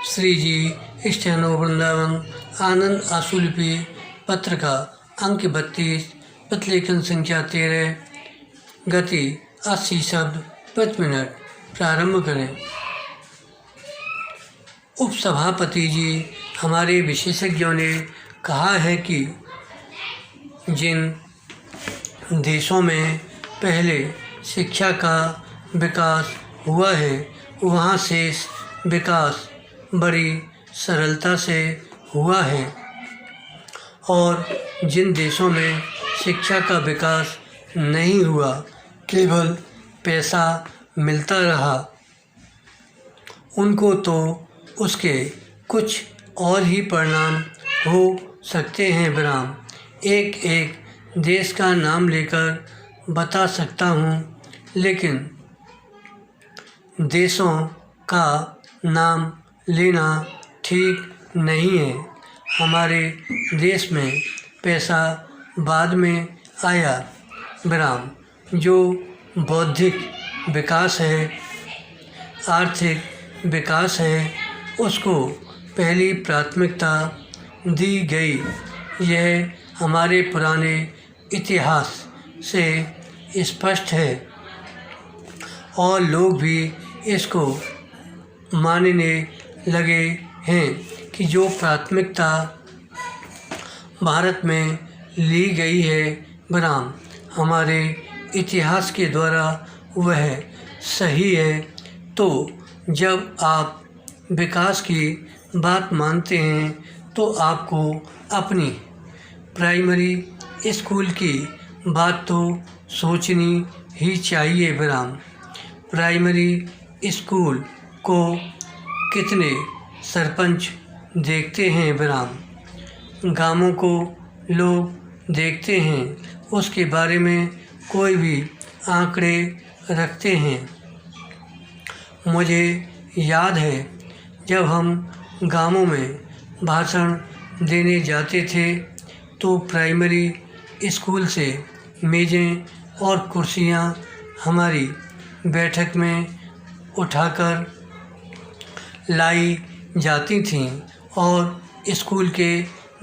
श्री जी steno Vrindavan आनंद आशुलिपि पत्रिका अंक 32 प्रतिलेखन संख्या 13 गति 80 शब्द प्रति मिनट। प्रारंभ करें। उपसभापति जी, हमारे विशेषज्ञों ने कहा है कि जिन देशों में पहले शिक्षा का विकास हुआ है वहाँ शेष विकास बड़ी सरलता से हुआ है और जिन देशों में शिक्षा का विकास नहीं हुआ, केवल पैसा मिलता रहा, उनको तो उसके कुछ और ही परिणाम हो सकते हैं। विराम। एक एक देश का नाम लेकर बता सकता हूँ, लेकिन देशों का नाम लेना ठीक नहीं है। हमारे देश में पैसा बाद में आया। विराम। जो बौद्धिक विकास है, आर्थिक विकास है, उसको पहली प्राथमिकता दी गई। यह हमारे पुराने इतिहास से स्पष्ट है और लोग भी इसको मानने लगे हैं कि जो प्राथमिकता भारत में ली गई है विराम, हमारे इतिहास के द्वारा वह सही है। तो जब आप विकास की बात मानते हैं तो आपको अपनी प्राइमरी स्कूल की बात तो सोचनी ही चाहिए। विराम। प्राइमरी स्कूल को कितने सरपंच देखते हैं? विराम। गांवों को लोग देखते हैं, उसके बारे में कोई भी आंकड़े रखते हैं? मुझे याद है जब हम गांवों में भाषण देने जाते थे तो प्राइमरी स्कूल से मेज़ें और कुर्सियां हमारी बैठक में उठाकर लाई जाती थीं और स्कूल के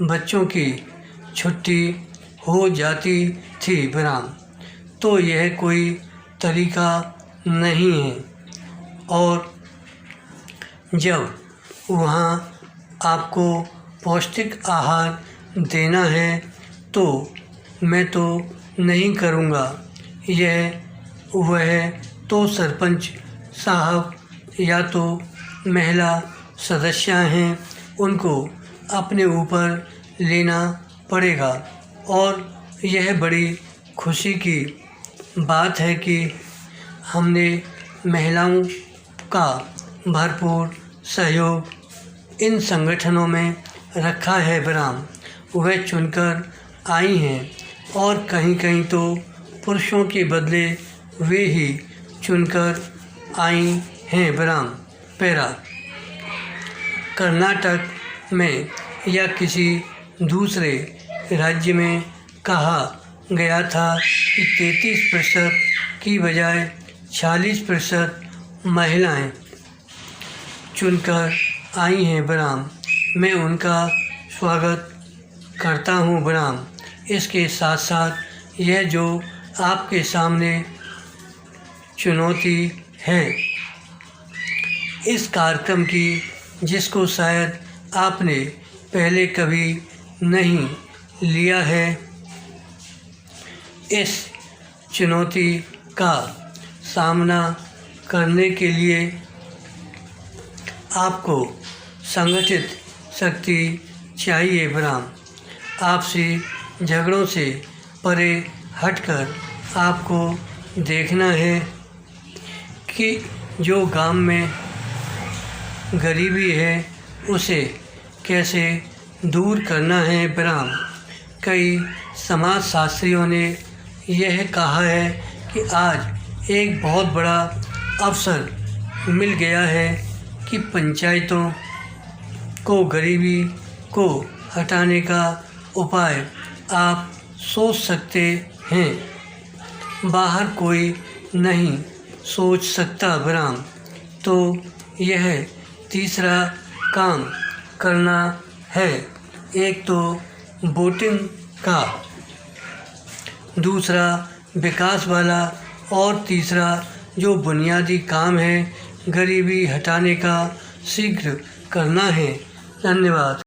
बच्चों की छुट्टी हो जाती थी। विराम। तो यह कोई तरीका नहीं है और जब वहाँ आपको पौष्टिक आहार देना है तो मैं तो नहीं करूँगा। यह वह तो सरपंच साहब या तो महिला सदस्य हैं, उनको अपने ऊपर लेना पड़ेगा। और यह बड़ी खुशी की बात है कि हमने महिलाओं का भरपूर सहयोग इन संगठनों में रखा है। विराम। वह चुनकर आई हैं और कहीं कहीं तो पुरुषों के बदले वे ही चुनकर आई हैं। विराम। पैरा। कर्नाटक में या किसी दूसरे राज्य में कहा गया था कि 33% की बजाय 46% महिलाएं चुनकर आई हैं। विराम। मैं उनका स्वागत करता हूँ। विराम। इसके साथ साथ यह जो आपके सामने चुनौती है इस कार्यक्रम की, जिसको शायद आपने पहले कभी नहीं लिया है, इस चुनौती का सामना करने के लिए आपको संगठित शक्ति चाहिए। विराम। आपसी झगड़ों से परे हटकर आपको देखना है कि जो गांव में गरीबी है उसे कैसे दूर करना है। विराम। कई समाजशास्त्रियों ने यह कहा है कि आज एक बहुत बड़ा अवसर मिल गया है कि पंचायतों को गरीबी को हटाने का उपाय आप सोच सकते हैं। बाहर कोई नहीं सोच सकता। विराम। तो यह तीसरा काम करना है। एक तो वोटिंग का, दूसरा विकास वाला और तीसरा जो बुनियादी काम है गरीबी हटाने का शीघ्र करना है। धन्यवाद।